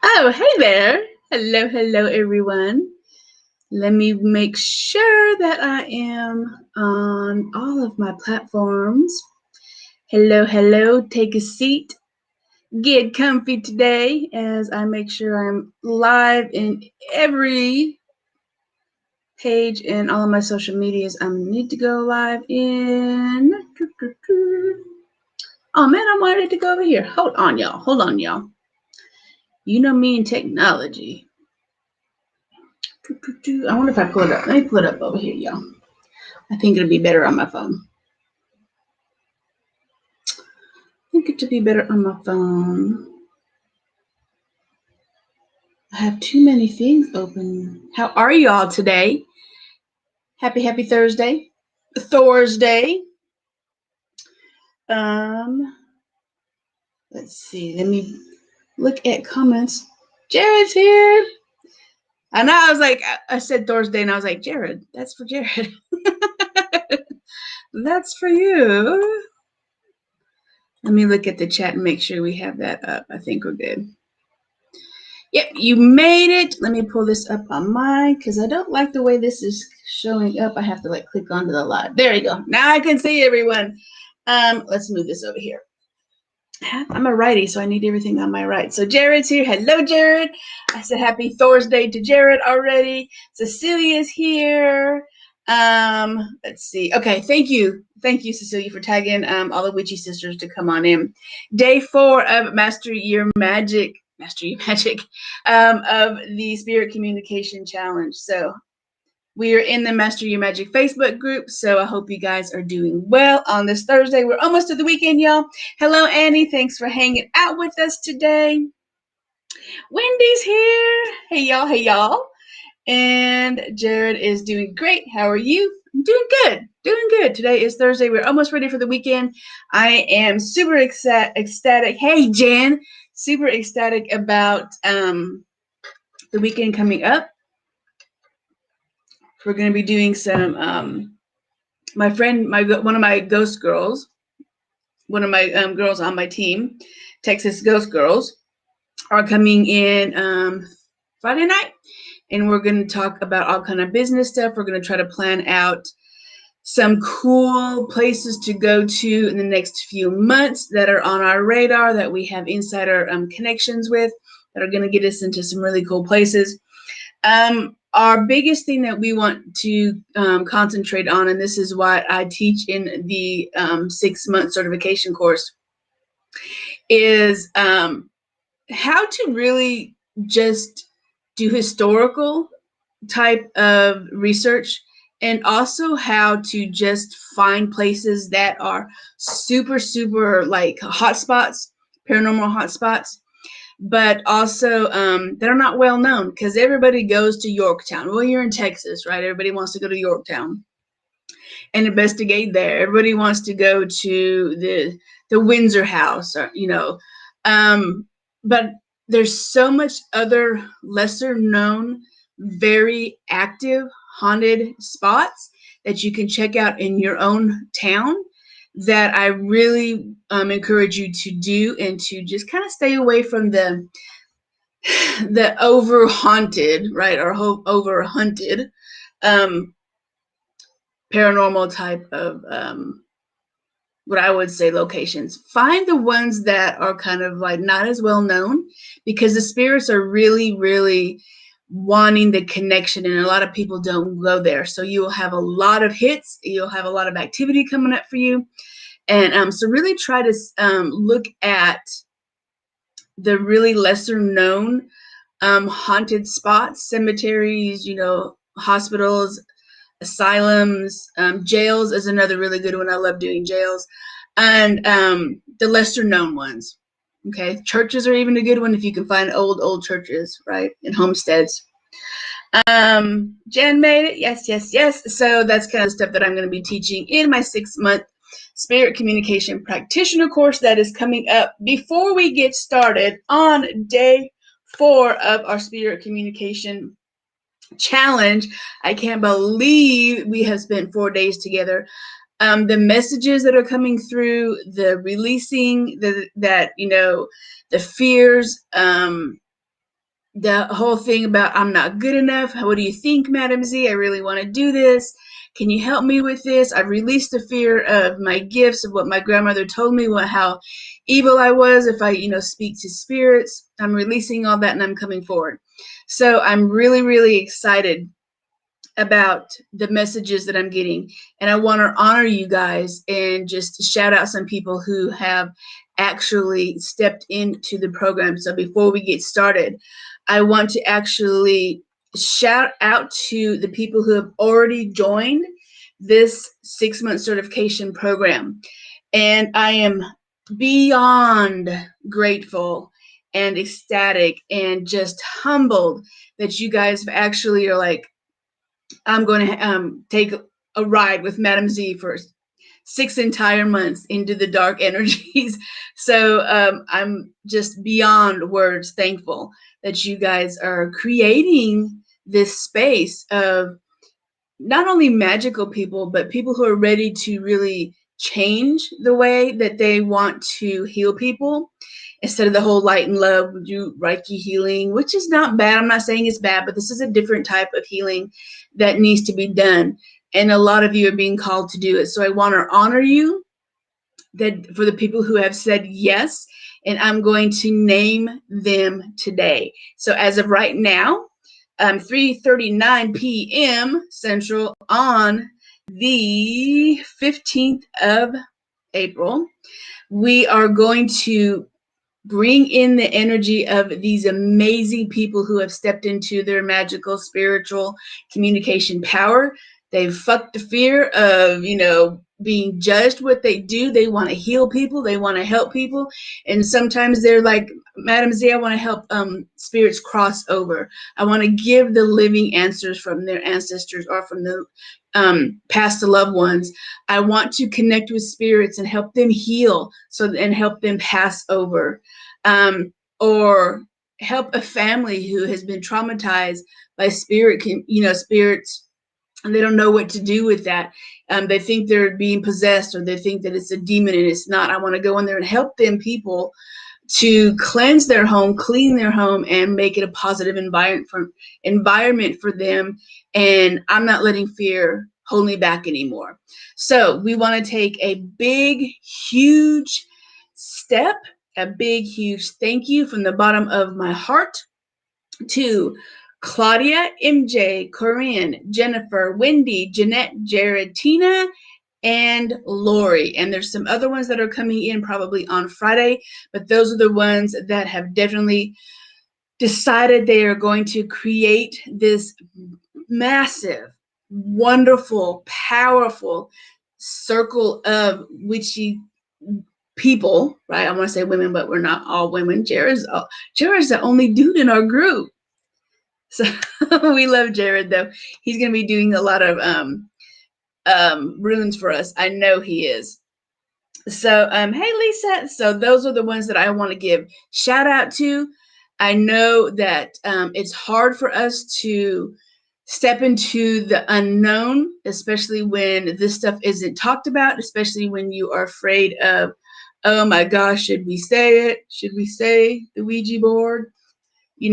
Oh, hey there. Hello, hello, everyone. Let me make sure that I am on all of my platforms. Hello, hello. Take a seat. Get comfy today as I make sure I'm live in every page and all of my social medias. I need to go live in. Oh man, I wanted to go over here. Hold on, y'all. Hold on, y'all. You know me and technology. I wonder if I pull it up. Let me pull it up over here, y'all. I think it'll be better on my phone. I think it should be better on my phone. I have too many things open. How are y'all today? Happy Thursday. Thursday. Let's see. Let me look at comments. Jared's here. I know I was like, I said Thursday and I was like, Jared, that's for Jared. That's for you. Let me look at the chat and make sure we have that up. I think we're good. Yep, you made it. Let me pull this up on mine because I don't like the way this is showing up. I have to like click onto the live. There you go. Now I can see everyone. Let's move this over here. I'm a righty, so I need everything on my right. So Jared's here. Hello, Jared. I said happy Thursday to Jared already. Cecilia's here. Let's see. Okay, thank you. Thank you, Cecilia, for tagging all the witchy sisters to come on in. Day 4 of Master Your Magic of the Spirit Communication Challenge. So we are in the Master Your Magic Facebook group, so I hope you guys are doing well on this Thursday. We're almost to the weekend, y'all. Hello, Annie. Thanks for hanging out with us today. Wendy's here. Hey, y'all. Hey, y'all. And Jared is doing great. How are you? I'm doing good. Doing good. Today is Thursday. We're almost ready for the weekend. I am super ecstatic. Hey, Jan. Super ecstatic about the weekend coming up. We're going to be doing some, my friend, one of my ghost girls, one of my girls on my team, Texas Ghost Girls, are coming in Friday night. And we're going to talk about all kind of business stuff. We're going to try to plan out some cool places to go to in the next few months that are on our radar that we have insider connections with that are going to get us into some really cool places. Our biggest thing that we want to concentrate on, and this is what I teach in the 6-month certification course, is how to really just do historical type of research, and also how to just find places that are super, super like hotspots, paranormal hotspots, but also that are not well known, because everybody goes to Yorktown. Well, you're in Texas, right? Everybody wants to go to Yorktown and investigate there. Everybody wants to go to the Windsor House, or, you know, but there's so much other lesser known, very active haunted spots that you can check out in your own town that I really encourage you to do, and to just kind of stay away from the over haunted, right, or over hunted paranormal type of what I would say locations. Find the ones that are kind of like not as well known, because the spirits are really, really wanting the connection, and a lot of people don't go there. So you'll have a lot of hits, you'll have a lot of activity coming up for you. And so really try to look at the really lesser known haunted spots, cemeteries, you know, hospitals, asylums, jails is another really good one. I love doing jails. And the lesser known ones. Okay, churches are even a good one if you can find old churches, right, and homesteads. Jen made it. Yes, yes, yes. So that's kind of stuff that I'm going to be teaching in my 6-month Spirit Communication Practitioner course that is coming up before we get started on day 4 of our Spirit Communication Challenge. I can't believe we have spent 4 days together. The messages that are coming through, the releasing, that, you know, the fears, the whole thing about I'm not good enough. What do you think, Madam Z? I really want to do this. Can you help me with this? I've released the fear of my gifts, of what my grandmother told me, how evil I was if I, speak to spirits. I'm releasing all that and I'm coming forward. So I'm really, really excited about the messages that I'm getting. And I want to honor you guys and just shout out some people who have actually stepped into the program. So before we get started, I want to actually shout out to the people who have already joined this 6-month certification program. And I am beyond grateful and ecstatic and just humbled that you guys actually are like, I'm going to take a ride with Madam Z for 6 entire months into the dark energies. So I'm just beyond words thankful that you guys are creating this space of not only magical people, but people who are ready to really change the way that they want to heal people instead of the whole light and love, do Reiki healing, which is not bad. I'm not saying it's bad, but this is a different type of healing that needs to be done. And a lot of you are being called to do it. So I want to honor you that for the people who have said yes, and I'm going to name them today. So as of right now, 3:39 p.m. Central on the 15th of April, we are going to bring in the energy of these amazing people who have stepped into their magical spiritual communication power. They've fucked the fear of, being judged what they do. They want to heal people. They want to help people. And sometimes they're like, Madam Z, I want to help spirits cross over. I want to give the living answers from their ancestors or from the past loved ones. I want to connect with spirits and help them heal and help them pass over. Or help a family who has been traumatized by spirits, and they don't know what to do with that. They think they're being possessed, or they think that it's a demon, and it's not. I want to go in there and help them people to cleanse their home, clean their home, and make it a positive environment for them. And I'm not letting fear hold me back anymore. So we want to take a big, huge step, a big, huge thank you from the bottom of my heart to Claudia, MJ, Corinne, Jennifer, Wendy, Jeanette, Jared, Tina, and Lori. And there's some other ones that are coming in probably on Friday, but those are the ones that have definitely decided they are going to create this massive, wonderful, powerful circle of witchy people, right? I want to say women, but we're not all women. Jared's the only dude in our group. So we love Jared, though. He's going to be doing a lot of runes for us. I know he is. So, hey, Lisa. So those are the ones that I want to give shout out to. I know that it's hard for us to step into the unknown, especially when this stuff isn't talked about, especially when you are afraid of, oh my gosh, should we say it? Should we say the Ouija board?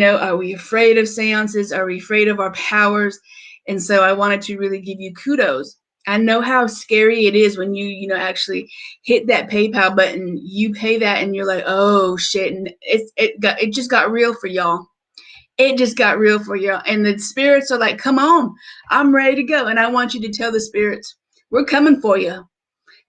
Are we afraid of seances? Are we afraid of our powers? And so I wanted to really give you kudos. I know how scary it is when you actually hit that PayPal button, you pay that, and you're like, oh shit, and it just got real for y'all. It just got real for y'all, and the spirits are like, come on, I'm ready to go, and I want you to tell the spirits, we're coming for you.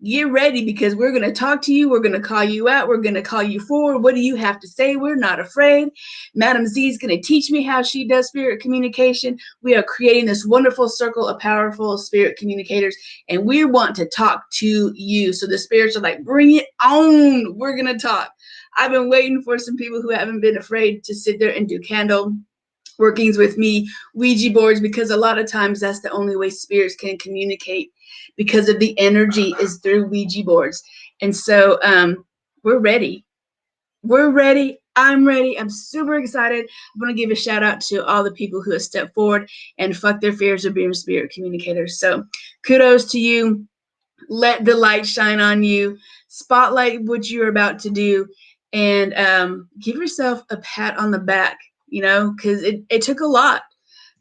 Get ready, because we're going to talk to you. We're going to call you out. We're going to call you forward. What do you have to say? We're not afraid. Madam Z is going to teach me how she does spirit communication. We are creating this wonderful circle of powerful spirit communicators, and we want to talk to you. So the spirits are like, bring it on. We're going to talk. I've been waiting for some people who haven't been afraid to sit there and do candle workings with me, Ouija boards, because a lot of times that's the only way spirits can communicate, because of the energy is through Ouija boards. And so we're ready. We're ready. I'm ready. I'm super excited. I want to give a shout out to all the people who have stepped forward and fuck their fears of being spirit communicators. So kudos to you. Let the light shine on you. Spotlight what you're about to do, and give yourself a pat on the back. you know, because it took a lot,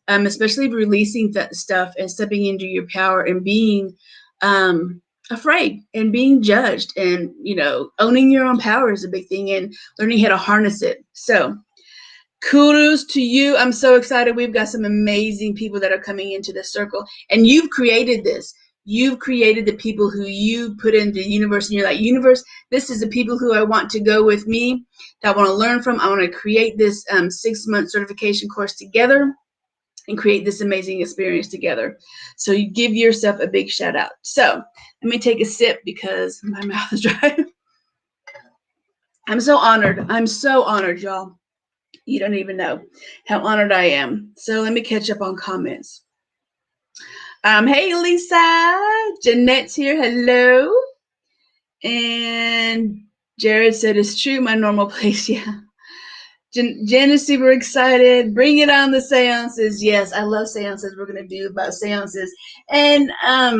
especially releasing that stuff and stepping into your power and being afraid and being judged, and, you know, owning your own power is a big thing, and learning how to harness it. So kudos to you. I'm so excited. We've got some amazing people that are coming into the circle, and you've created this. You've created the people who you put into the universe, and you're like, universe, this is the people who I want to go with me, that I want to learn from. I want to create this 6-month certification course together and create this amazing experience together. So you give yourself a big shout out. So let me take a sip because my mouth is dry. I'm so honored. I'm so honored, y'all. You don't even know how honored I am. So let me catch up on comments. Hey, Lisa. Jeanette's here. Hello. And Jared said, it's true, my normal place. Yeah. Jen is super excited. Bring it on, the seances. Yes, I love seances. We're going to do about seances. And I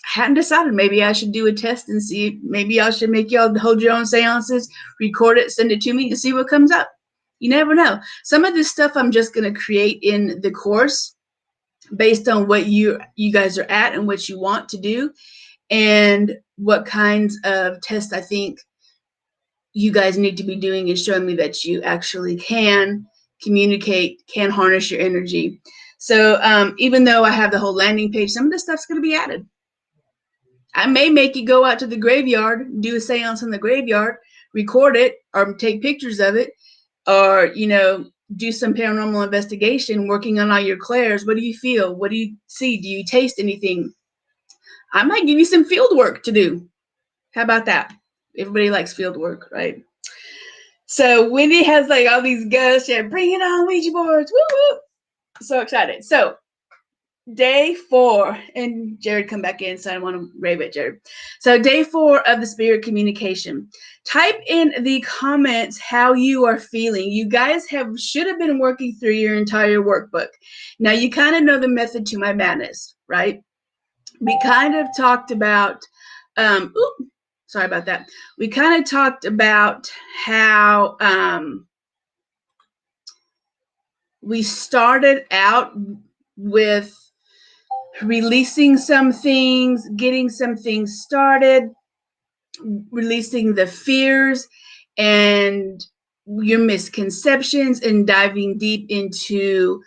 hadn't decided. Maybe I should do a test and see. Maybe I should make y'all hold your own seances, record it, send it to me, and see what comes up. You never know. Some of this stuff I'm just going to create in the course based on what you guys are at and what you want to do, and what kinds of tests I think you guys need to be doing, and showing me that you actually can communicate, can harness your energy. So even though I have the whole landing page, some of this stuff's going to be added. I may make you go out to the graveyard, do a seance in the graveyard, record it, or take pictures of it, or, you know, do some paranormal investigation, working on all your clairs. What do you feel? What do you see? Do you taste anything? I might give you some field work to do. How about that? Everybody likes field work, right? So Wendy has like all these ghosts. Yeah, bring it on, Ouija boards. Woo woo. So excited. So day 4, and Jared come back in, so I don't want to rave at Jared. So day 4 of the Spirit Communication. Type in the comments how you are feeling. You guys should have been working through your entire workbook. Now you kind of know the method to my madness, right? We kind of talked about, sorry about that. We kind of talked about how we started out with releasing some things, getting some things started, releasing the fears and your misconceptions, and diving deep into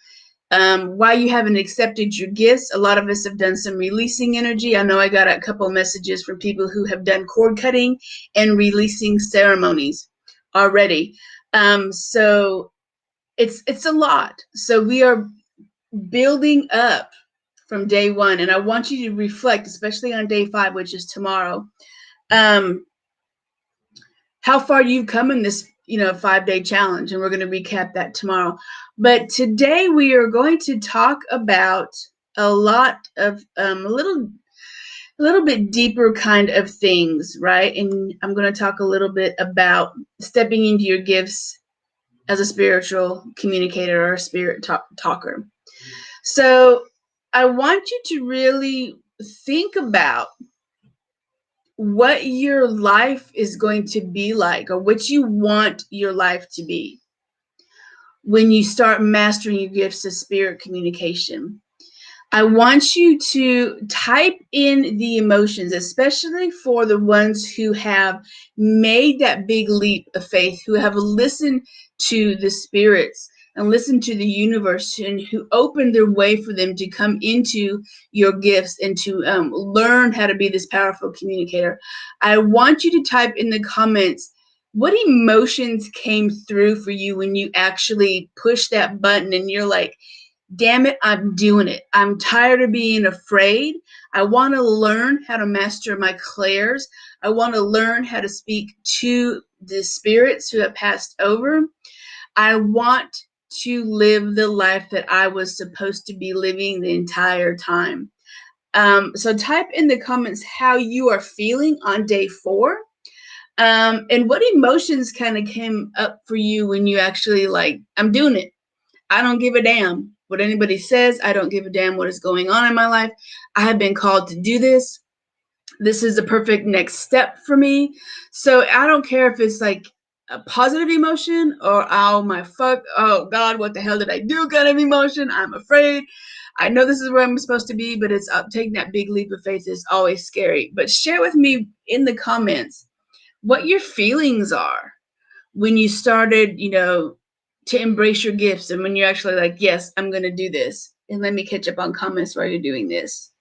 why you haven't accepted your gifts. A lot of us have done some releasing energy. I know I got a couple messages from people who have done cord cutting and releasing ceremonies already. So it's a lot. So we are building up from day 1, and I want you to reflect, especially on day 5, which is tomorrow, how far you've come in this 5-day challenge, and we're going to recap that tomorrow. But today we are going to talk about a lot of a little bit deeper kind of things, right? And I'm going to talk a little bit about stepping into your gifts as a spiritual communicator or a spirit talker. So I want you to really think about what your life is going to be like, or what you want your life to be when you start mastering your gifts of spirit communication. I want you to type in the emotions, especially for the ones who have made that big leap of faith, who have listened to the spirits and listened to the universe, and who opened their way for them to come into your gifts and to learn how to be this powerful communicator. I want you to type in the comments what emotions came through for you when you actually push that button and you're like, damn it, I'm doing it. I'm tired of being afraid. I want to learn how to master my clairs. I want to learn how to speak to the spirits who have passed over. I want to live the life that I was supposed to be living the entire time. So type in the comments how you are feeling on day 4. And what emotions kind of came up for you when you actually like, I'm doing it. I don't give a damn what anybody says. I don't give a damn what is going on in my life. I have been called to do this. This is the perfect next step for me. So I don't care if it's like a positive emotion, or oh my fuck, oh God, what the hell did I do kind of emotion. I'm afraid. I know this is where I'm supposed to be, but it's taking that big leap of faith is always scary. But share with me in the comments what your feelings are when you started, to embrace your gifts, and when you're actually like, yes, I'm going to do this. And let me catch up on comments while you're doing this.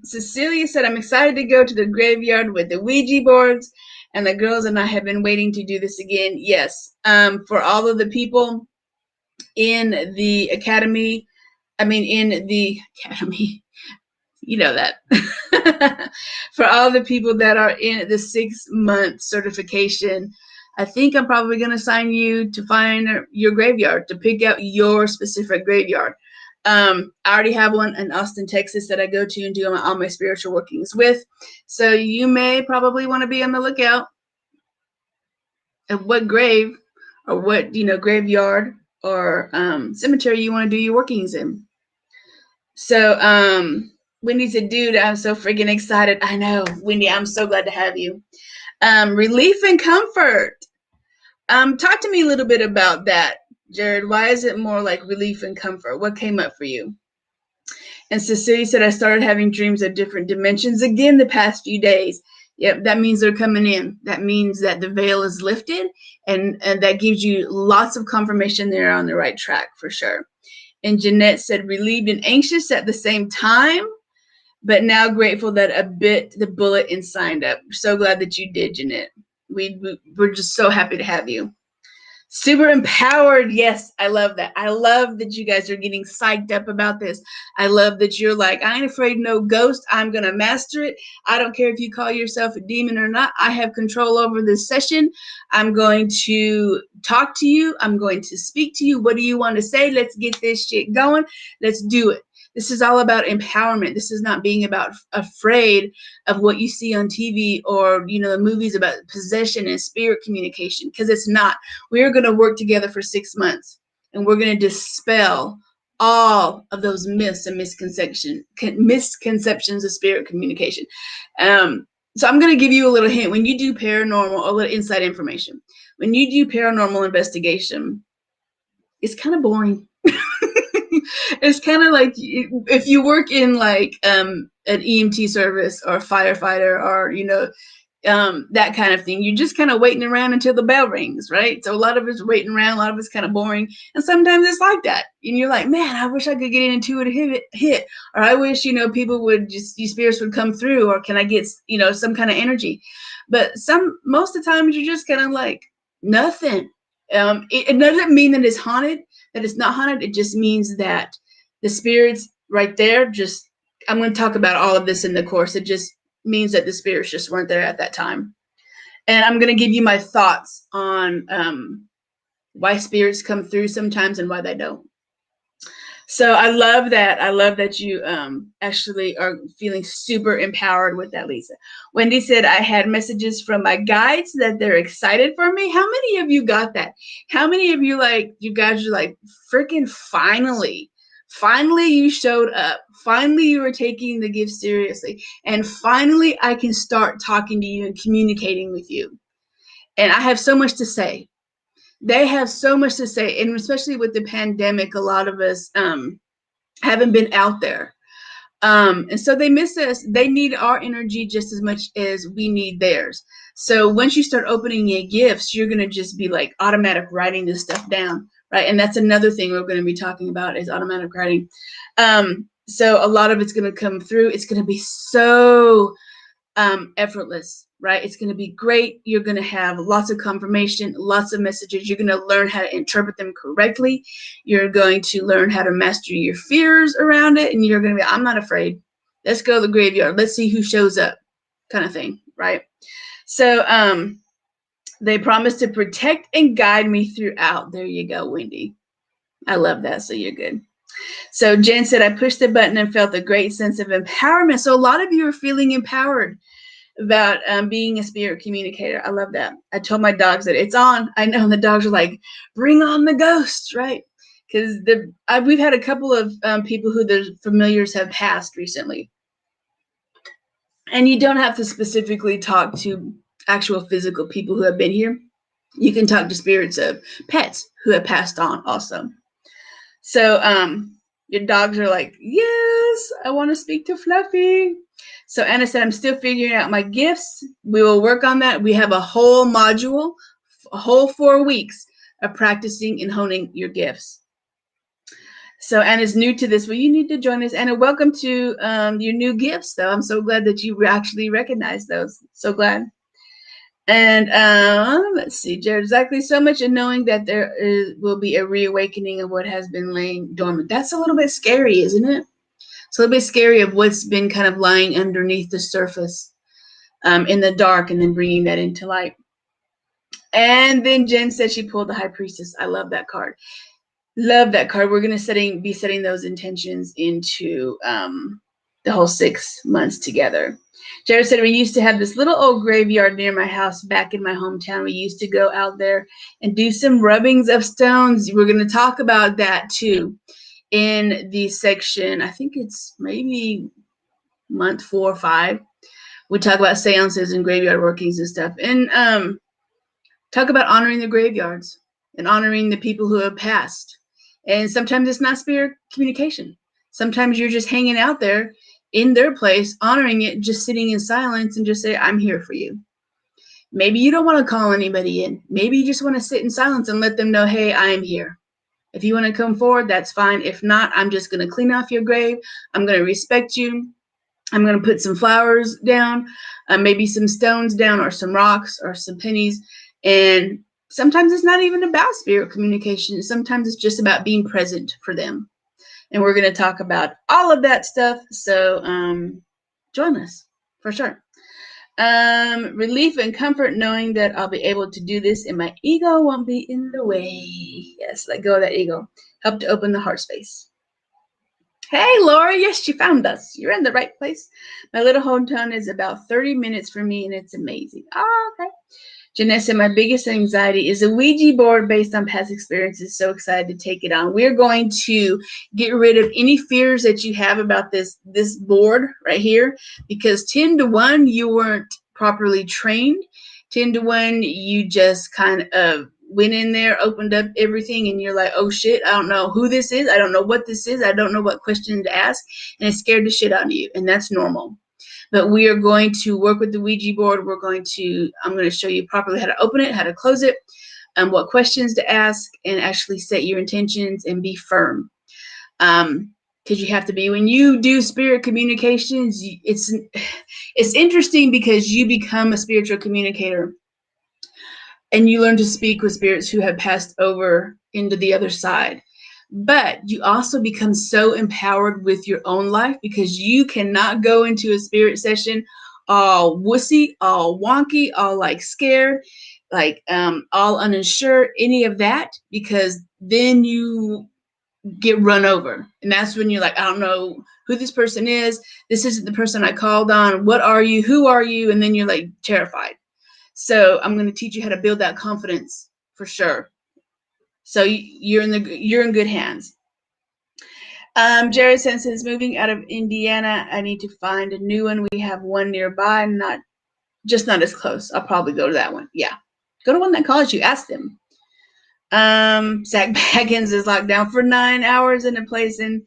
Cecilia said, I'm excited to go to the graveyard with the Ouija boards, and the girls and I have been waiting to do this again. Yes. For all of the people in the academy, you know that. For all the people that are in the 6-month certification, I think I'm probably going to assign you to find your graveyard, to pick out your specific graveyard. I already have one in Austin, Texas that I go to and do all my spiritual workings with. So you may probably want to be on the lookout of what grave or what, graveyard or cemetery you want to do your workings in. So Wendy said, dude, I'm so freaking excited. I know, Wendy, I'm so glad to have you. Relief and comfort. Talk to me a little bit about that, Jared. Why is it more like relief and comfort? What came up for you? And Cecilia said, I started having dreams of different dimensions again the past few days. Yep, that means they're coming in. That means that the veil is lifted, and that gives you lots of confirmation they're on the right track for sure. And Jeanette said, relieved and anxious at the same time, but now grateful that a bit the bullet and signed up. So glad that you did, Jeanette. We're just so happy to have you. Super empowered. Yes, I love that. I love that you guys are getting psyched up about this. I love that you're like, I ain't afraid no ghost. I'm going to master it. I don't care if you call yourself a demon or not. I have control over this session. I'm going to talk to you. I'm going to speak to you. What do you want to say? Let's get this shit going. Let's do it. This is all about empowerment. This is not being about afraid of what you see on TV or, the movies about possession and spirit communication, because it's not. We're going to work together for 6 months, and we're going to dispel all of those myths and misconceptions of spirit communication. So I'm going to give you a little hint. When you do paranormal, a little inside information, when you do paranormal investigation, it's kind of boring. It's kind of like if you work in like an EMT service or a firefighter or, that kind of thing. You're just kind of waiting around until the bell rings, right? So a lot of it's waiting around, a lot of it's kind of boring. And sometimes it's like that. And you're like, man, I wish I could get an intuitive hit. Or I wish, people would just, these spirits would come through, or can I get, some kind of energy? But most of the times you're just kind of like, nothing. It doesn't mean that it's haunted, that it's not haunted. It just means that the spirits right there I'm going to talk about all of this in the course. It just means that the spirits just weren't there at that time. And I'm going to give you my thoughts on why spirits come through sometimes and why they don't. So I love that. I love that you actually are feeling super empowered with that, Lisa. Wendy said, I had messages from my guides that they're excited for me. How many of you got that? How many of you you guys are like, freaking finally you showed up. Finally, you were taking the gift seriously. And finally, I can start talking to you and communicating with you. And I have so much to say. They have so much to say. And especially with the pandemic, a lot of us haven't been out there. And so they miss us. They need our energy just as much as we need theirs. So once you start opening your gifts, you're going to just be like automatic writing this stuff down. Right. And that's another thing we're going to be talking about is automatic writing. So a lot of it's going to come through. It's going to be so effortless, right? It's going to be great. You're going to have lots of confirmation, lots of messages. You're going to learn how to interpret them correctly. You're going to learn how to master your fears around it. And you're going to be, I'm not afraid. Let's go to the graveyard. Let's see who shows up, kind of thing, right? So they promised to protect and guide me throughout. There you go, Wendy. I love that. So you're good. So Jen said, I pushed the button and felt a great sense of empowerment. So a lot of you are feeling empowered about being a spirit communicator. I love that. I told my dogs that it's on. I know the dogs are like, bring on the ghosts, right? Because we've had a couple of people who their familiars have passed recently. And you don't have to specifically talk to actual physical people who have been here. You can talk to spirits of pets who have passed on also. So your dogs are like, yes, I want to speak to Fluffy. So Anna said, I'm still figuring out my gifts. We will work on that. We have a whole module, a whole 4 weeks of practicing and honing your gifts. So Anna's new to this. Well, you need to join us. Anna, welcome to your new gifts, though. I'm so glad that you actually recognize those. So glad. And let's see, Jared, exactly so much in knowing that will be a reawakening of what has been laying dormant. That's a little bit scary, isn't it? It's a little bit scary of what's been kind of lying underneath the surface in the dark and then bringing that into light. And then Jen said she pulled the High Priestess. I love that card. Love that card. We're going to be setting those intentions into the whole 6 months together. Jared said, we used to have this little old graveyard near my house back in my hometown. We used to go out there and do some rubbings of stones. We're going to talk about that too in the section. I think it's maybe month 4 or 5. We talk about seances and graveyard workings and stuff. And talk about honoring the graveyards and honoring the people who have passed. And sometimes it's not spirit communication. Sometimes you're just hanging out there in their place, honoring it, just sitting in silence and just say, I'm here for you. Maybe you don't want to call anybody in. Maybe you just want to sit in silence and let them know, hey, I am here. If you want to come forward, that's fine. If not, I'm just going to clean off your grave. I'm going to respect you. I'm going to put some flowers down, maybe some stones down, or some rocks or some pennies. And sometimes it's not even about spirit communication. Sometimes it's just about being present for them. And we're going to talk about all of that stuff. So join us for sure. Relief and comfort knowing that I'll be able to do this and my ego won't be in the way. Yes, let go of that ego. Help to open the heart space. Hey, Laura. Yes, you found us. You're in the right place. My little hometown is about 30 minutes from me, and it's amazing. Oh, okay. Jeanette said, my biggest anxiety is a Ouija board based on past experiences. So excited to take it on. We're going to get rid of any fears that you have about this board right here, because 10 to 1, you weren't properly trained. 10 to 1, you just kind of went in there, opened up everything, and you're like, oh shit, I don't know who this is. I don't know what this is. I don't know what question to ask. And it scared the shit out of you. And that's normal. But we are going to work with the Ouija board. I'm going to show you properly how to open it, how to close it, and what questions to ask, and actually set your intentions and be firm. Because you have to be, when you do spirit communications, it's interesting because you become a spiritual communicator and you learn to speak with spirits who have passed over into the other side. But you also become so empowered with your own life, because you cannot go into a spirit session all wussy, all wonky, all like scared, like all uninsured, any of that, because then you get run over. And that's when you're like, I don't know who this person is. This isn't the person I called on. What are you? Who are you? And then you're like terrified. So I'm going to teach you how to build that confidence for sure. So you're in good hands. Jared says, moving out of Indiana, I need to find a new one. We have one nearby, not as close. I'll probably go to that one. Yeah. Go to one that calls you. Ask them. Zach Baggins is locked down for 9 hours in a place, and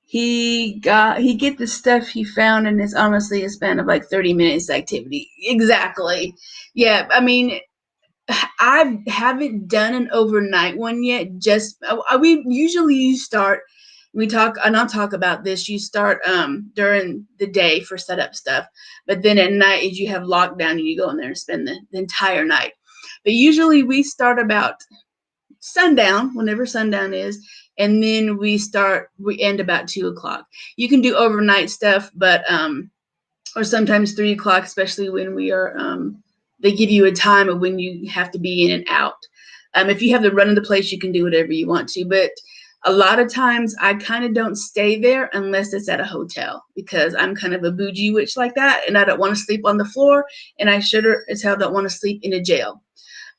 he get the stuff he found, and it's honestly a span of like 30 minutes activity. Exactly. Yeah. I mean, I haven't done an overnight one yet. We usually start. I'll talk about this. You start during the day for setup stuff, but then at night, as you have lockdown, and you go in there and spend the entire night. But usually we start about sundown, whenever sundown is, and then we end about 2 o'clock. You can do overnight stuff, but or sometimes 3 o'clock, especially when we are they give you a time of when you have to be in and out. If you have the run of the place, you can do whatever you want to. But a lot of times I kind of don't stay there unless it's at a hotel, because I'm kind of a bougie witch like that. And I don't want to sleep on the floor. And I sure as hell don't want to sleep in a jail.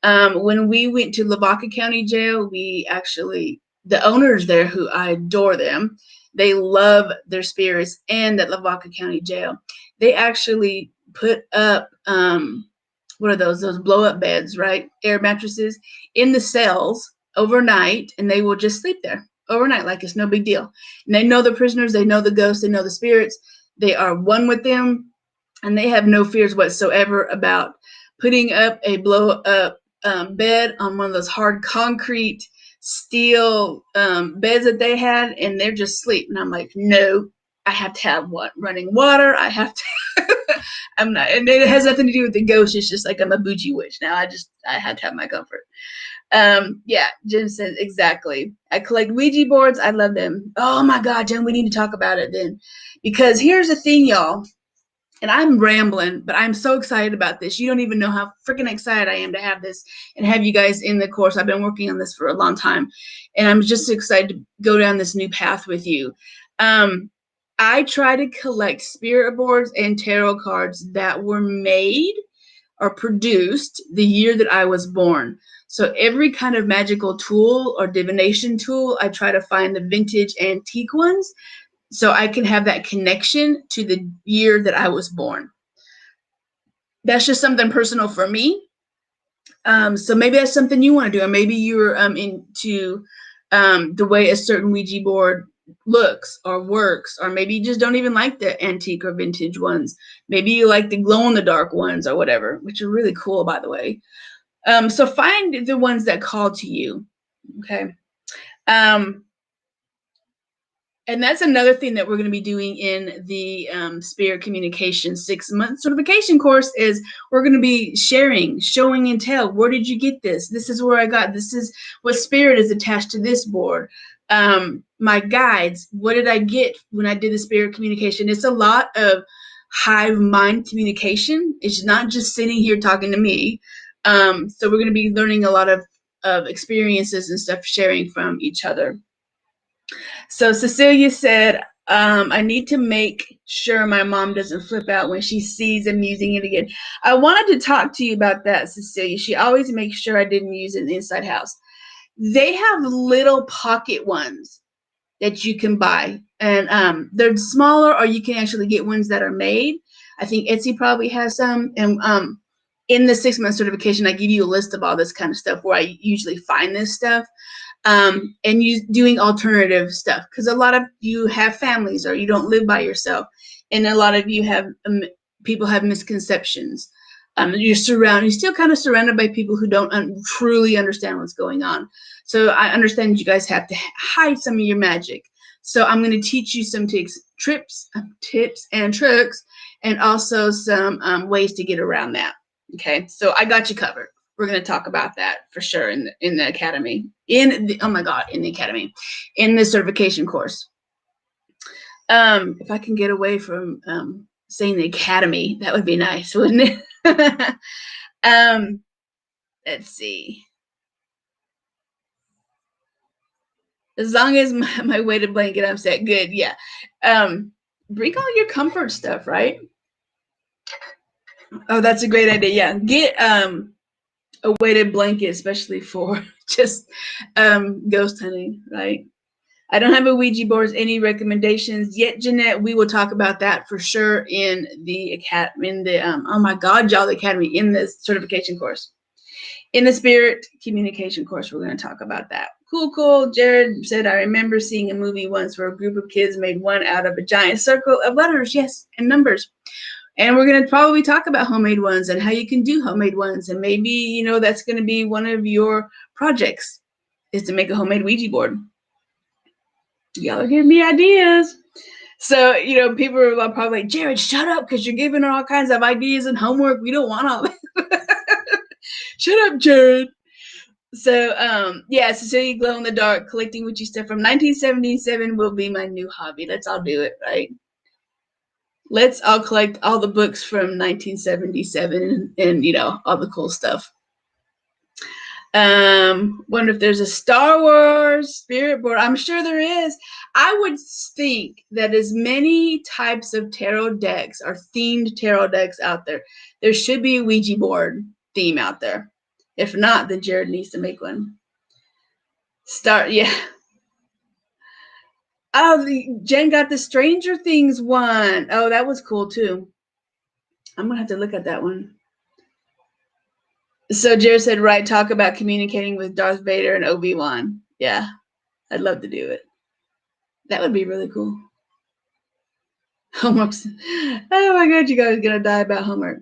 When we went to Lavaca County Jail, the owners there, who I adore them, they love their spirits, and at Lavaca County Jail, they actually put up what are those blow up beds, right? Air mattresses in the cells overnight, and they will just sleep there overnight like it's no big deal. And they know the prisoners, they know the ghosts, they know the spirits. They are one with them, and they have no fears whatsoever about putting up a blow up bed on one of those hard concrete steel beds that they had, and they're just asleep. And I'm like, no, I have to have what? Running water. I have to. I'm not, and it has nothing to do with the ghost. It's just like I'm a bougie witch now. I had to have my comfort. Yeah, Jen says exactly. I collect Ouija boards. I love them. Oh my God, Jen, we need to talk about it then, because here's the thing, y'all. And I'm rambling, but I'm so excited about this. You don't even know how freaking excited I am to have this and have you guys in the course. I've been working on this for a long time, and I'm just excited to go down this new path with you. I try to collect spirit boards and tarot cards that were made or produced the year that I was born. So every kind of magical tool or divination tool, I try to find the vintage antique ones, so I can have that connection to the year that I was born. That's just something personal for me. So maybe that's something you want to do, or maybe you're into the way a certain Ouija board looks or works, or maybe you just don't even like the antique or vintage ones. Maybe you like the glow in the dark ones or whatever, which are really cool, by the way. So find the ones that call to you. Okay. And that's another thing that we're going to be doing in the Spirit Communication 6-month certification course is we're going to be sharing, showing and tell. Where did you get this? This is where I got. This is what spirit is attached to this board. My guides. What did I get when I did the Spirit Communication? It's a lot of hive mind communication. It's not just sitting here talking to me. So we're going to be learning a lot of experiences and stuff, sharing from each other. So Cecilia said, I need to make sure my mom doesn't flip out when she sees them using it again. I wanted to talk to you about that, Cecilia. She always makes sure I didn't use it in the inside house. They have little pocket ones that you can buy, and they're smaller, or you can actually get ones that are made. I think Etsy probably has some. And in the 6-month certification, I give you a list of all this kind of stuff where I usually find this stuff. And you doing alternative stuff, because a lot of you have families or you don't live by yourself, and a lot of you have people have misconceptions. You're still kind of surrounded by people who don't truly understand what's going on. So I understand you guys have to hide some of your magic. So I'm going to teach you some tips and tricks, and also some ways to get around that. Okay, so I got you covered. We're going to talk about that for sure in the academy. In the academy, in the certification course. If I can get away from saying the academy, that would be nice, wouldn't it? Let's see. As long as my weighted blanket, I'm set. Good, yeah. Bring all your comfort stuff, right? Oh, that's a great idea. Yeah, get a weighted blanket, especially for just ghost hunting, right? I don't have a Ouija board. Any recommendations yet, Jeanette? We will talk about that for sure in the academy. Oh my God, y'all, the academy, in this certification course, in the Spirit Communication course. We're going to talk about that. Cool. Jared said, I remember seeing a movie once where a group of kids made one out of a giant circle of letters, yes, and numbers. And we're going to probably talk about homemade ones and how you can do homemade ones. And maybe, that's going to be one of your projects, is to make a homemade Ouija board. Y'all are giving me ideas. So, people are probably like, Jared, shut up, because you're giving her all kinds of ideas and homework. We don't want all that. Shut up, Jared. So, Cecilia, glow in the dark, collecting witchy stuff from 1977 will be my new hobby. Let's all do it, right? Let's all collect all the books from 1977 and all the cool stuff. Wonder if there's a Star Wars spirit board. I'm sure there is. I would think that as many types of tarot decks or themed tarot decks out there, there should be a Ouija board theme out there. If not, then Jared needs to make one. Oh, Jen got the Stranger Things one. Oh, that was cool too. I'm gonna have to look at that one. So Jared said, right, talk about communicating with Darth Vader and Obi-Wan. Yeah, I'd love to do it. That would be really cool. Homeworks. Oh my God, you guys are going to die about homework.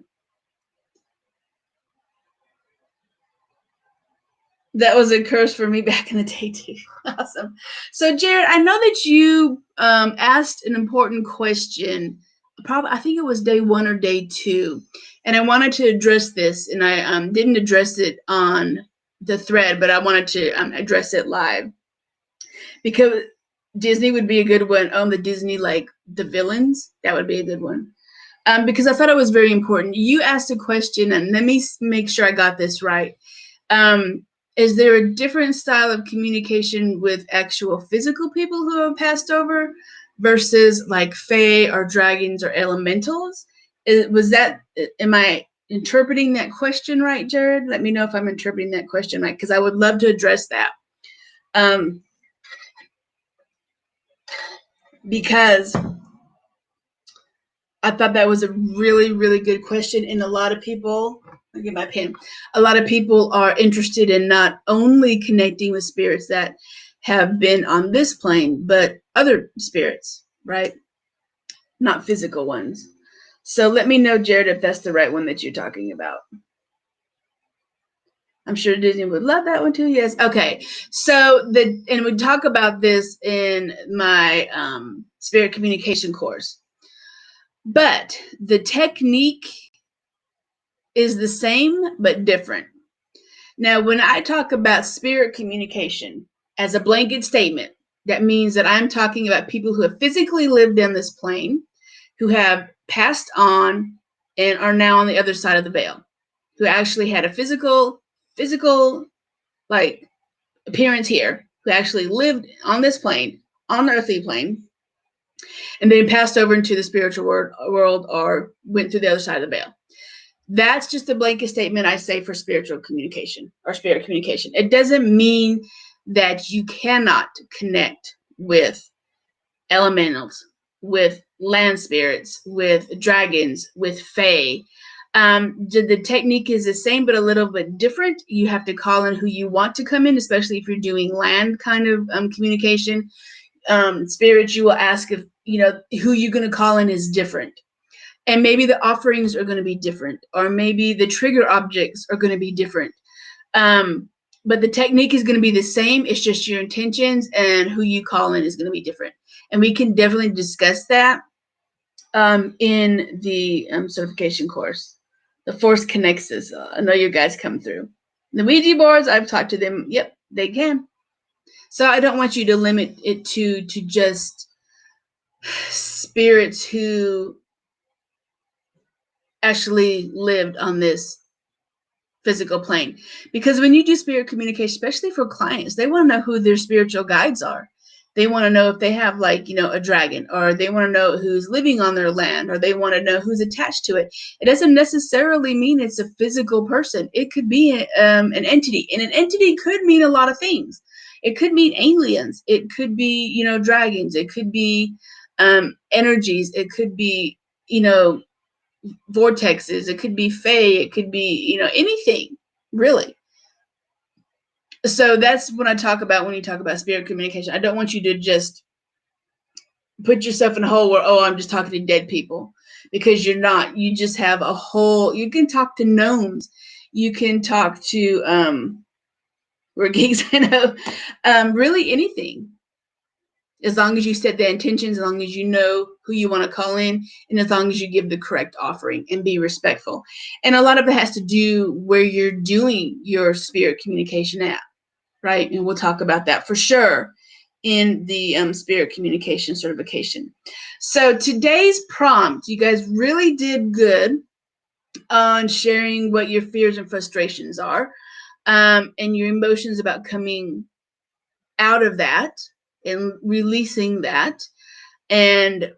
That was a curse for me back in the day too. Awesome. So Jared, I know that you asked an important question. Probably, I think it was day 1 or day 2, and I wanted to address this, and I didn't address it on the thread, but I wanted to address it live because Disney would be a good one. The Disney, like the villains, that would be a good one. Because I thought it was very important. You asked a question, and let me make sure I got this right. Is there a different style of communication with actual physical people who have passed over versus like fae or dragons or elementals? Am I interpreting that question right, Jared? Let me know if I'm interpreting that question right, because I would love to address that. Because I thought that was a really, really good question. And a lot of people, I'll get my pen. A lot of people are interested in not only connecting with spirits that have been on this plane, but other spirits, right? Not physical ones. So let me know, Jared, if that's the right one that you're talking about. I'm sure Disney would love that one too. Yes. Okay. So and we talk about this in my spirit communication course. But the technique is the same but different. Now, when I talk about spirit communication as a blanket statement, that means that I'm talking about people who have physically lived on this plane, who have passed on and are now on the other side of the veil, who actually had a physical like appearance here, who actually lived on this plane, on the earthly plane, and then passed over into the spiritual world or went through the other side of the veil. That's just a blanket statement I say for spiritual communication or spirit communication. It doesn't mean that you cannot connect with elementals, with land spirits, with dragons, with fae. The technique is the same, but a little bit different. You have to call in who you want to come in, especially if you're doing land kind of communication. Spirits, you will ask if, who you're going to call in is different. And maybe the offerings are going to be different, or maybe the trigger objects are going to be different. But the technique is going to be the same. It's just your intentions and who you call in is going to be different. And we can definitely discuss that in the certification course. The Force connects us. I know you guys come through. The Ouija boards, I've talked to them. Yep, they can. So I don't want you to limit it to just spirits who actually lived on this physical plane. Because when you do spirit communication, especially for clients, they want to know who their spiritual guides are. They want to know if they have a dragon, or they want to know who's living on their land, or they want to know who's attached to it. It doesn't necessarily mean it's a physical person. It could be an entity, and an entity could mean a lot of things. It could mean aliens. It could be, dragons. It could be energies. It could be, vortexes. It could be fae. It could be, anything really. So that's when you talk about spirit communication. I don't want you to just put yourself in a hole where, I'm just talking to dead people, because you're not. You just have a whole, you can talk to gnomes. You can talk to, we're geeks, I know, really anything. As long as you set the intentions, as long as you know who you want to call in, and as long as you give the correct offering and be respectful. And a lot of it has to do where you're doing your spirit communication at, right? And we'll talk about that for sure in the spirit communication certification. So today's prompt, you guys really did good on sharing what your fears and frustrations are, and your emotions about coming out of that and releasing that, and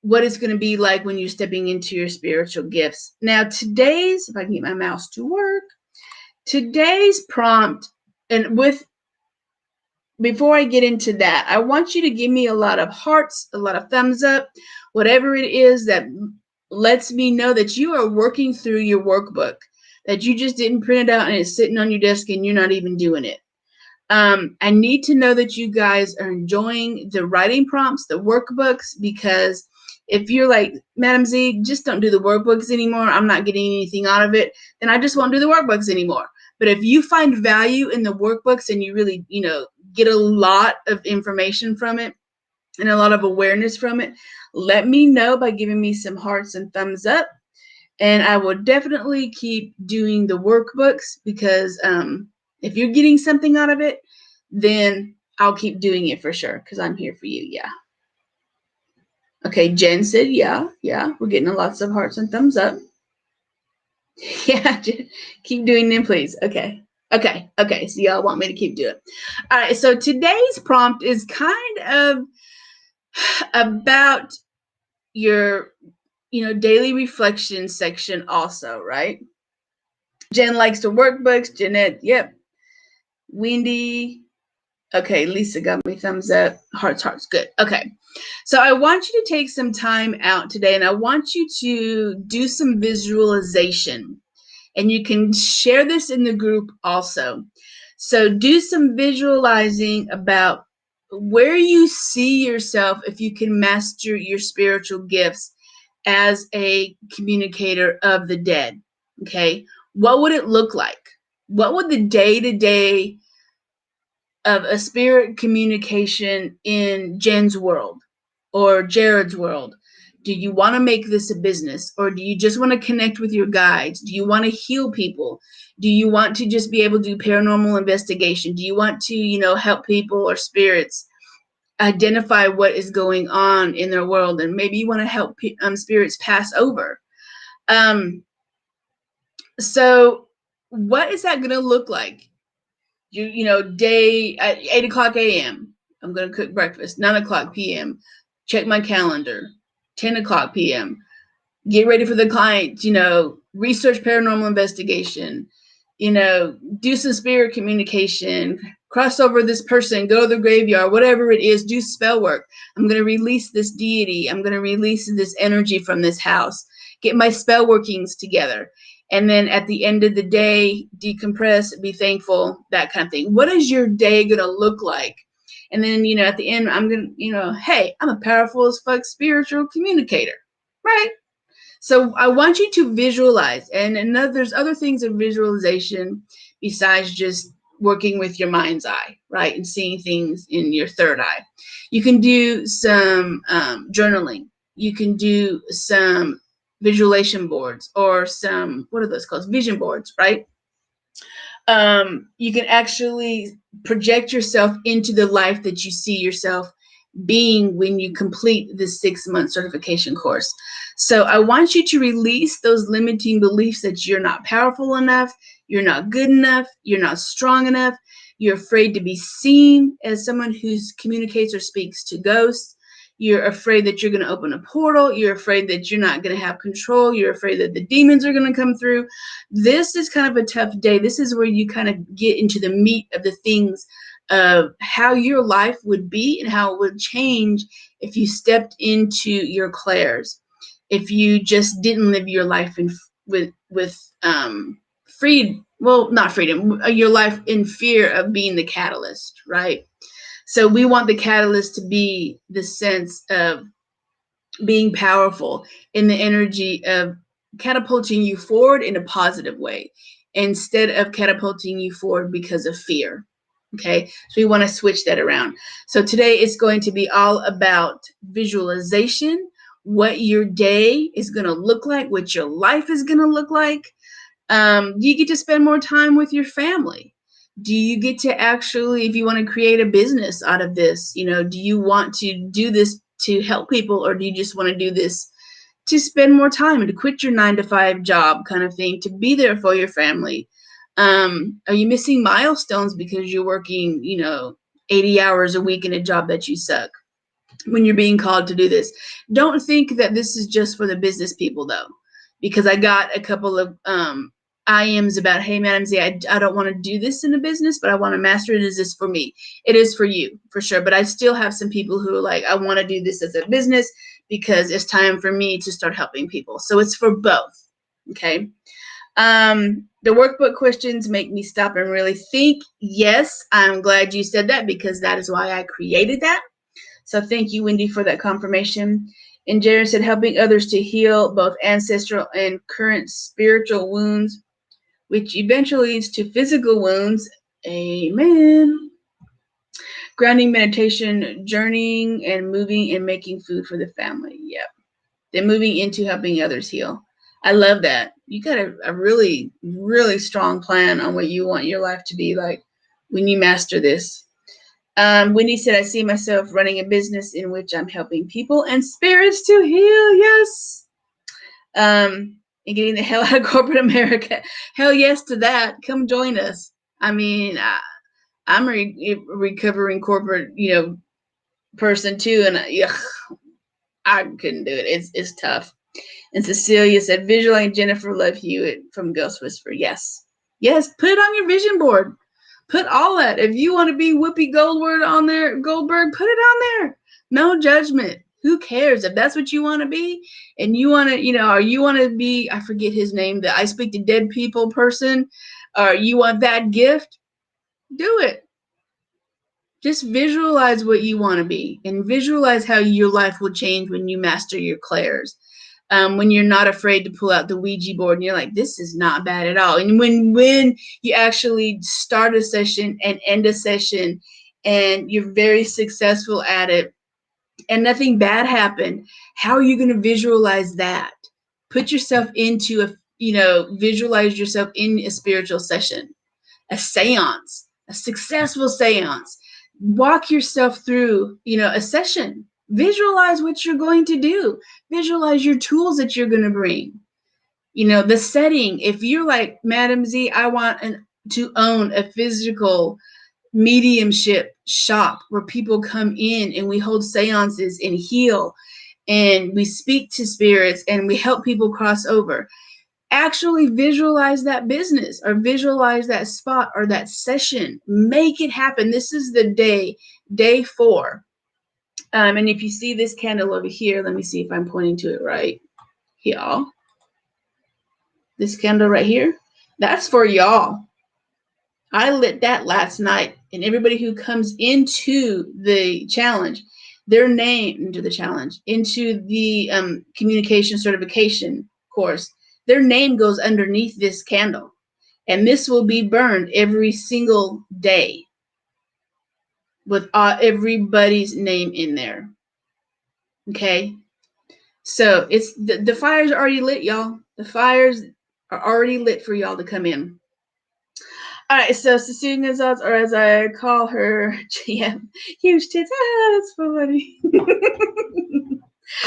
what it's going to be like when you're stepping into your spiritual gifts. Now, if I can get my mouse to work, today's prompt, and before I get into that, I want you to give me a lot of hearts, a lot of thumbs up, whatever it is that lets me know that you are working through your workbook, that you just didn't print it out and it's sitting on your desk and you're not even doing it. I need to know that you guys are enjoying the writing prompts, the workbooks, because if you're like, Madam Z, just don't do the workbooks anymore, I'm not getting anything out of it, then I just won't do the workbooks anymore. But if you find value in the workbooks and you really, get a lot of information from it and a lot of awareness from it, let me know by giving me some hearts and thumbs up. And I will definitely keep doing the workbooks, because if you're getting something out of it, then I'll keep doing it for sure, because I'm here for you. Yeah. Okay, Jen said, yeah. We're getting lots of hearts and thumbs up. Yeah, Jen, keep doing them, please. Okay. So y'all want me to keep doing it. All right, so today's prompt is kind of about your, daily reflection section also, right? Jen likes the workbooks. Jeanette, yep. Wendy, okay. Lisa got me thumbs up. Hearts, good. Okay. So I want you to take some time out today, and I want you to do some visualization. And you can share this in the group also. So do some visualizing about where you see yourself if you can master your spiritual gifts as a communicator of the dead. Okay. What would it look like? What would the day-to-day of a spirit communication in Jen's world or Jared's world? Do you want to make this a business, or do you just want to connect with your guides? Do you want to heal people? Do you want to just be able to do paranormal investigation? Do you want to, help people or spirits identify what is going on in their world? And maybe you want to help spirits pass over. So what is that going to look like? Day at 8 o'clock a.m. I'm going to cook breakfast. 9 o'clock p.m. Check my calendar. 10 o'clock p.m. Get ready for the client, research paranormal investigation, do some spirit communication, cross over this person, go to the graveyard, whatever it is, do spell work. I'm going to release this deity. I'm going to release this energy from this house, get my spell workings together. And then at the end of the day, decompress, be thankful, that kind of thing. What is your day going to look like? And then, at the end, I'm going to, hey, I'm a powerful as fuck spiritual communicator, right? So I want you to visualize. And there's other things of visualization besides just working with your mind's eye, right? And seeing things in your third eye. You can do some journaling. You can do some visualization boards, or some, what are those called? Vision boards, right? You can actually project yourself into the life that you see yourself being when you complete this 6-month certification course. So I want you to release those limiting beliefs that you're not powerful enough, you're not good enough, you're not strong enough, you're afraid to be seen as someone who communicates or speaks to ghosts. You're afraid that you're going to open a portal. You're afraid that you're not going to have control. You're afraid that the demons are going to come through. This is kind of a tough day. This is where you kind of get into the meat of the things of how your life would be and how it would change if you stepped into your clairs, if you just didn't live your life with freedom. Well, not freedom, your life in fear of being the catalyst, right? So we want the catalyst to be the sense of being powerful in the energy of catapulting you forward in a positive way, instead of catapulting you forward because of fear. Okay, so we want to switch that around. So today it's going to be all about visualization, what your day is going to look like, what your life is going to look like. Do you get to spend more time with your family? Do you get to actually, if you want to create a business out of this, do you want to do this to help people, or do you just want to do this to spend more time and to quit your 9-to-5 job kind of thing, to be there for your family? Are you missing milestones because you're working, 80 hours a week in a job that you suck when you're being called to do this? Don't think that this is just for the business people, though, because I got a couple of IMs about, hey, Madam Z, I don't want to do this in a business, but I want to master it. Is this for me? It is for you, for sure. But I still have some people who are like, I want to do this as a business because it's time for me to start helping people. So it's for both, okay? The workbook questions make me stop and really think. Yes, I'm glad you said that, because that is why I created that. So thank you, Wendy, for that confirmation. And Jared said, helping others to heal both ancestral and current spiritual wounds, which eventually leads to physical wounds. Amen. Grounding, meditation, journeying, and moving and making food for the family. Yep. Then moving into helping others heal. I love that. You got a really, really strong plan on what you want your life to be like when you master this. Wendy said, I see myself running a business in which I'm helping people and spirits to heal. Yes. And getting the hell out of corporate America. Hell yes to that. Come join us. I mean, I'm a recovering corporate, person too. And I couldn't do it. It's tough. And Cecilia said, visualize Jennifer Love Hewitt from Ghost Whisperer. Yes. Yes. Put it on your vision board. Put all that. If you want to be Whoopi Goldberg on there, put it on there. No judgment. Who cares? If that's what you want to be, and you want to, or you want to be, I forget his name, the I speak to dead people person, or you want that gift, do it. Just visualize what you want to be, and visualize how your life will change when you master your clairs. When you're not afraid to pull out the Ouija board and you're like, this is not bad at all. And when you actually start a session and end a session and you're very successful at it and nothing bad happened, how are you going to visualize that? Put yourself into visualize yourself in a spiritual session, a seance, a successful seance. Walk yourself through, a session. Visualize what you're going to do. Visualize your tools that you're going to bring. The setting. If you're like, Madam Z, I want to own a physical mediumship shop where people come in and we hold seances and heal and we speak to spirits and we help people cross over. Actually visualize that business or visualize that spot or that session. Make it happen. This is the day 4. And if you see this candle over here, let me see if I'm pointing to it right. Y'all. This candle right here, that's for y'all. I lit that last night, and everybody who comes into the challenge, their name into the communication certification course, their name goes underneath this candle, and this will be burned every single day with everybody's name in there. Okay, so it's the fires are already lit, y'all. The fires are already lit for y'all to come in. All right, so Cecilia Gonzalez, or as I call her, GM, huge tits. That's funny.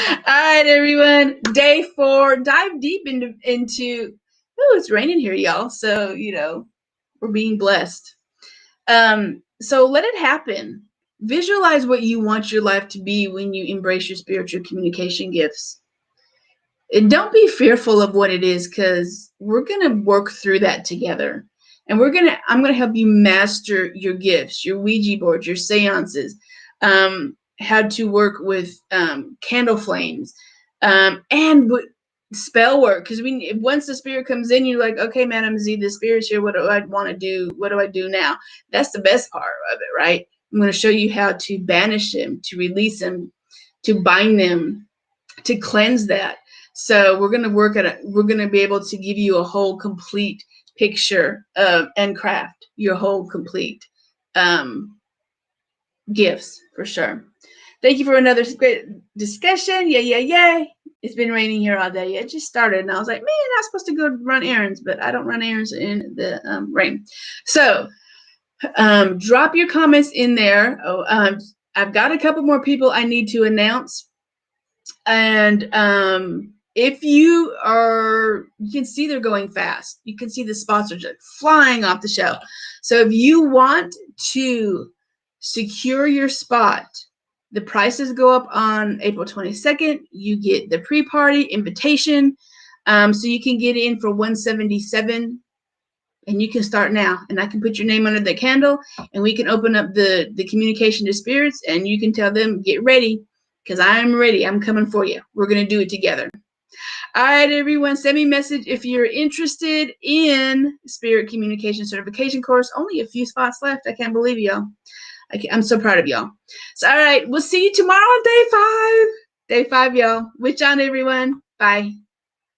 All right, everyone. Day 4. Dive deep into. Oh, it's raining here, y'all. So we're being blessed. So let it happen. Visualize what you want your life to be when you embrace your spiritual communication gifts. And don't be fearful of what it is, because we're gonna work through that together. And I'm gonna help you master your gifts, your Ouija board, your seances, how to work with candle flames, and spell work. Because once the spirit comes in, you're like, okay, Madam Z, the spirit's here. What do I want to do? What do I do now? That's the best part of it, right? I'm going to show you how to banish them, to release them, to bind them, to cleanse that. So we're going to work at it. We're going to be able to give you a whole complete picture of and craft your whole complete gifts for sure. Thank you for another great discussion. Yay. It's been raining here all day. It just started and I was like, man, I'm supposed to go run errands, but I don't run errands in the rain. So drop your comments in there. I've got a couple more people I need to announce. And if you can see they're going fast. You can see the spots are just flying off the shelf. So if you want to secure your spot, the prices go up on April 22nd. You get the pre-party invitation. So you can get in for $177 and you can start now. And I can put your name under the candle and we can open up the communication to spirits and you can tell them, get ready, because I'm ready. I'm coming for you. We're going to do it together. All right, everyone, send me a message if you're interested in Spirit Communication Certification course. Only a few spots left. I can't believe y'all. I'm so proud of y'all. So, all right, we'll see you tomorrow on day 5. Day 5, y'all. Witch on, everyone. Bye.